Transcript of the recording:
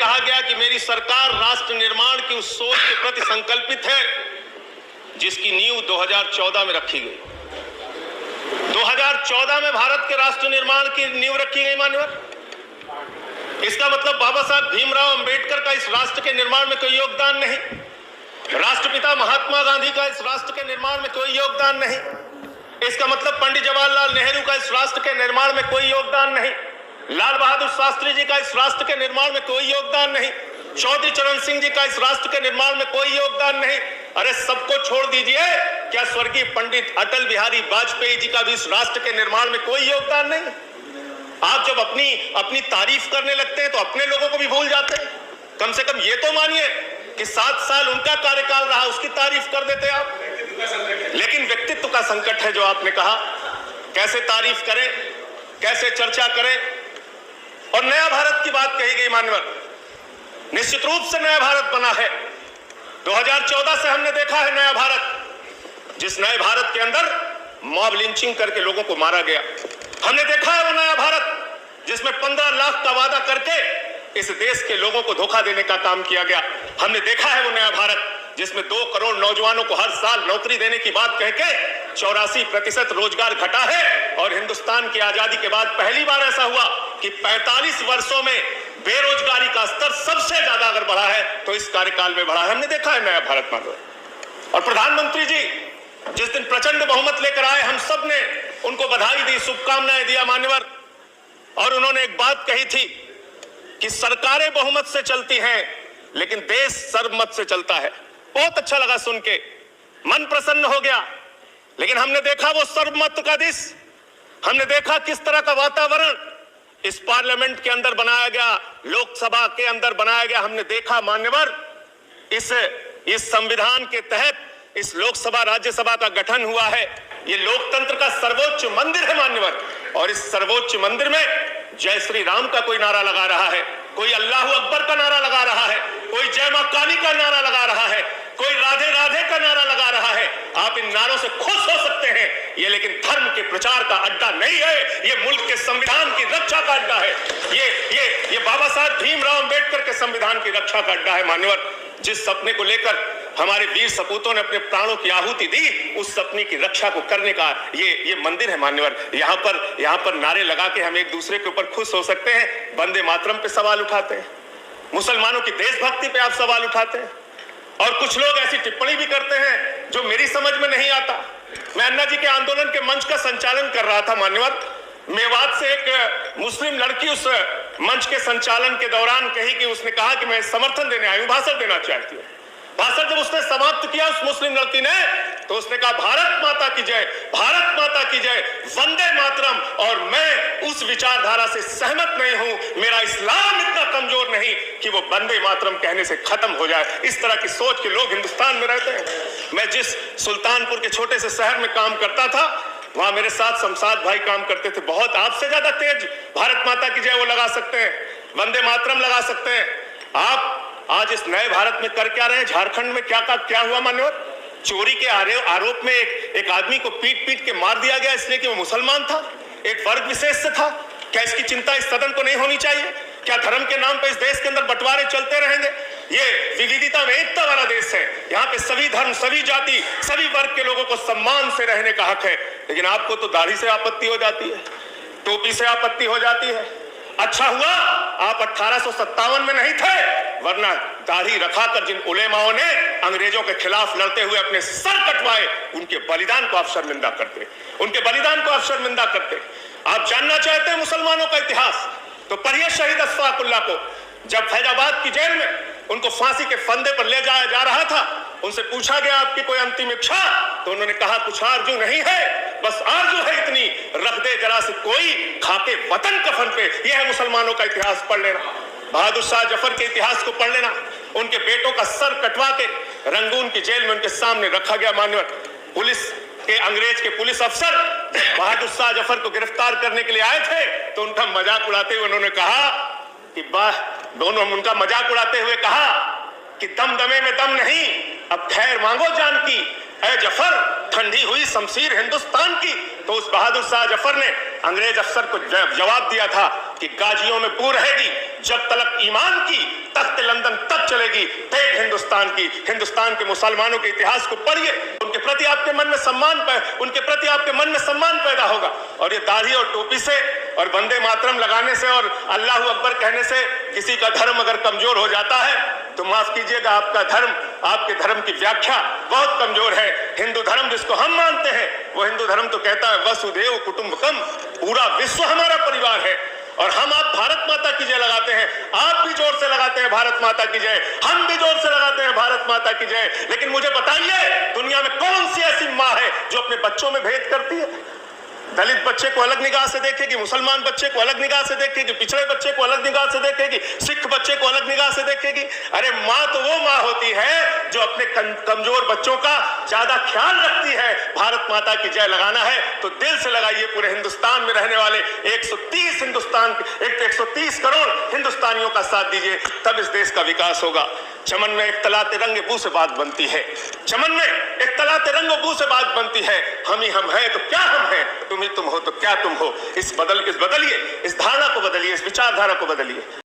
कहा गया कि मेरी सरकार राष्ट्र निर्माण की उस सोच के प्रति संकल्पित है जिसकी नींव 2014 में रखी गई। 2014 में भारत के राष्ट्र निर्माण की नींव रखी गई मान्यवर। इसका मतलब बाबा साहब भीमराव अंबेडकर का इस राष्ट्र के निर्माण में कोई योगदान नहीं, राष्ट्रपिता महात्मा गांधी का इस राष्ट्र के निर्माण में कोई योगदान नहीं। इसका मतलब पंडित जवाहरलाल नेहरू का इस राष्ट्र के निर्माण में कोई योगदान नहीं, लाल बहादुर शास्त्री जी का इस राष्ट्र के निर्माण में कोई योगदान नहीं, चौधरी चरण सिंह जी का इस राष्ट्र के निर्माण में कोई योगदान नहीं। अरे सबको छोड़ दीजिए, क्या स्वर्गीय पंडित अटल बिहारी वाजपेयी जी का भी इस राष्ट्र के निर्माण में कोई योगदान नहीं? आप जब अपनी तारीफ करने लगते हैं तो अपने लोगों को भी भूल जाते हैं। कम से कम ये तो मानिए कि 7 साल उनका कार्यकाल रहा, उसकी तारीफ कर देते आप। लेकिन व्यक्तित्व का संकट है जो आपने कहा, कैसे तारीफ करें, कैसे चर्चा करें। और नया भारत की बात कही गई मान्यवर, निश्चित रूप से नया भारत बना है। 2014 से हमने देखा है नया भारत, जिस नए भारत के अंदर मॉब लिंचिंग करके लोगों को मारा गया। हमने देखा है वो नया भारत जिसमें 15 लाख का वादा करके इस देश के लोगों को धोखा देने का काम किया गया। हमने देखा है वो नया भारत जिसमें 2 करोड़ नौजवानों को हर साल नौकरी देने की बात कहके 84% रोजगार घटा है। और हिंदुस्तान की आजादी के बाद पहली बार ऐसा हुआ कि 45 वर्षों में बेरोजगारी का स्तर सबसे ज्यादा अगर बढ़ा है तो इस कार्यकाल में बढ़ा है। हमने देखा है नया भारत मानव। और प्रधानमंत्री जी जिस दिन प्रचंड बहुमत लेकर आए, हम सब ने उनको बधाई दी, शुभकामनाएं दिया मान्यवर। और उन्होंने एक बात कही थी कि सरकारें बहुमत से चलती हैं लेकिन देश सर्वमत से चलता है। बहुत अच्छा लगा सुन के, मन प्रसन्न हो गया। लेकिन हमने देखा वो सर्वमत का देश, हमने देखा किस तरह का वातावरण इस पार्लियामेंट के अंदर बनाया गया, लोकसभा के अंदर बनाया गया। हमने देखा मान्यवर, इस संविधान के तहत इस लोकसभा राज्यसभा का गठन हुआ है। ये लोकतंत्र का सर्वोच्च मंदिर है मान्यवर। और इस सर्वोच्च मंदिर में जय श्री राम का कोई नारा लगा रहा है, कोई अल्लाह अकबर का नारा लगा रहा है, कोई जय मां काली का नारा लगा रहा है, कोई राधे राधे का नारा लगा रहा है। आप इन नारों से खुश हो सकते हैं, ये लेकिन धर्म के प्रचार का अड्डा नहीं है, ये मुल्क के संविधान की रक्षा का अड्डा है। ये बाबा साहब भीमराव अंबेडकर के संविधान की रक्षा का अड्डा है मान्यवर। जिस सपने को लेकर हमारे वीर सपूतों ने अपने प्राणों की आहुति दी, उस सपने की रक्षा को करने का ये मंदिर है मान्यवर। यहाँ पर नारे लगा के हम एक दूसरे के ऊपर खुश हो सकते हैं। वंदे मातरम पे सवाल उठाते हैं, मुसलमानों की देशभक्ति पे आप सवाल उठाते हैं, और कुछ लोग ऐसी टिप्पणी भी करते हैं जो मेरी समझ में नहीं आता। मैं अन्ना जी के आंदोलन के मंच का संचालन कर रहा था मान्यवर। मेवात से एक मुस्लिम लड़की उस मंच के संचालन के दौरान कही कि उसने कहा कि मैं समर्थन देने आई हूं, भाषण देना चाहती हूं। भाषण जब उसने समाप्त किया उस मुस्लिम लड़की ने, तो उसने कहा भारत माता की जय, भारत माता की जय, वंदे मातरम। और मैं उस विचारधारा से सहमत नहीं हूं। मेरा इस्लाम इतना कमजोर नहीं कि वो वंदे मातरम कहने से खत्म हो जाए। इस तरह की सोच के लोग हिंदुस्तान में रहते हैं। मैं जिस सुल्तानपुर के छोटे से शहर में काम करता था, वहां मेरे साथ शमशाद भाई काम करते थे। बहुत आपसे ज्यादा तेज भारत माता की जय वो लगा सकते हैं, वंदे मातरम लगा सकते हैं। आप आज इस नए भारत में कर क्या रहे हैं? झारखंड में क्या हुआ मान्यवर? चोरी के आरोप में एक आदमी को पीट के मार दिया गया इसलिए कि वो मुसलमान था, एक वर्ग विशेष से था। क्या इसकी चिंता इस सदन को नहीं होनी चाहिए? क्या धर्म के नाम पर इस देश के अंदर बंटवारे चलते रहेंगे? ये विविधता में एकता वाला देश है। यहाँ पे सभी धर्म, सभी जाति, सभी वर्ग के लोगों को सम्मान से रहने का हक है। लेकिन आपको तो दाढ़ी से आपत्ति हो जाती है, टोपी से आपत्ति हो जाती है। अच्छा हुआ आप 1857 में नहीं थे, वरना दाढ़ी रखाकर जिन उलेमाओं ने अंग्रेजों के खिलाफ लड़ते हुए अपने सर कटवाए, उनके बलिदान को आप शर्मिंदा करते, उनके बलिदान को आप शर्मिंदा करते। आप जानना चाहते हैं मुसलमानों का इतिहास, तो पढ़िए शहीद अशफाकुल्लाह को। जब फैजाबाद की जेल में उनको फांसी के फंदे पर ले जाया जा रहा था, उनसे पूछा गया आपकी कोई अंतिम इच्छा, तो उन्होंने कहा कुछ आरजू नहीं है, बस आरजू है इतनी, रख दे जरा से कोई खाके वतन कफन पे। यह है मुसलमानों का इतिहास पढ़ लेना, बहादुर शाह जफर के इतिहास को पढ़ लेना। उनके बेटों का सर कटवा के रंगून की जेल में उनके सामने रखा गया मान्यवर। पुलिस के अंग्रेज के पुलिस अफसर बहादुर शाह जफर को गिरफ्तार करने के लिए आए थे, तो उनका मजाक उड़ाते हुए उन्होंने कहा कि दोनों उनका मजाक उड़ाते हुए कहा कि दम दमे में दम नहीं, अब खैर मांगो जान की, ऐ जफर ठंडी हुई शमशीर हिंदुस्तान की। तो उस बहादुर शाह जफर ने अंग्रेज अफसर को जवाब दिया था कि गाजियों में बू रहेगी, जब तलक ईमान की तख्त लंदन तक चलेगी। टेक हिंदुस्तान की, हिंदुस्तान के मुसलमानों के इतिहास को पढ़िए, उनके प्रति आपके मन में सम्मान पैदा होगा। और ये दाढ़ी और टोपी से और वंदे मातरम लगाने से और अल्लाह अकबर कहने से किसी का धर्म अगर कमजोर हो जाता है तो माफ कीजिएगा, आपके धर्म की व्याख्या बहुत कमजोर है। हिंदू धर्म जिसको हम मानते हैं वो हिंदू धर्म तो कहता है वसुदेव कुटुंबकम, पूरा विश्व हमारा परिवार है। और हम आप भारत माता की जय लगाते हैं, आप भी जोर से लगाते हैं भारत माता की जय, हम भी जोर से लगाते हैं भारत माता की जय। लेकिन मुझे बताइए, दुनिया में कौन सी ऐसी माँ है जो अपने बच्चों में भेद करती है? दलित बच्चे को अलग निगाह से देखेगी, मुसलमान बच्चे को अलग निगाह से देखेगी, पिछड़े बच्चे को अलग निगाह से देखेगी, सिख बच्चे को अलग निगाह से देखेगी। अरे माँ तो वो माँ होती है जो अपने कमजोर बच्चों का ज्यादा ख्याल रखती है। भारत माता की जय लगाना है तो दिल से लगाइए। पूरे हिंदुस्तान में रहने वाले 130 करोड़ हिंदुस्तानियों का साथ दीजिए, तब इस देश का विकास होगा। चमन में एक तलाते रंग बू से बात बनती है, चमन में एक तलाते रंग बू से बात बनती है। हम ही हम है तो क्या हम हैं, तुम ही तुम हो तो क्या तुम हो। इस बदलिए, इस धारणा को बदलिए, इस विचारधारा को बदलिए।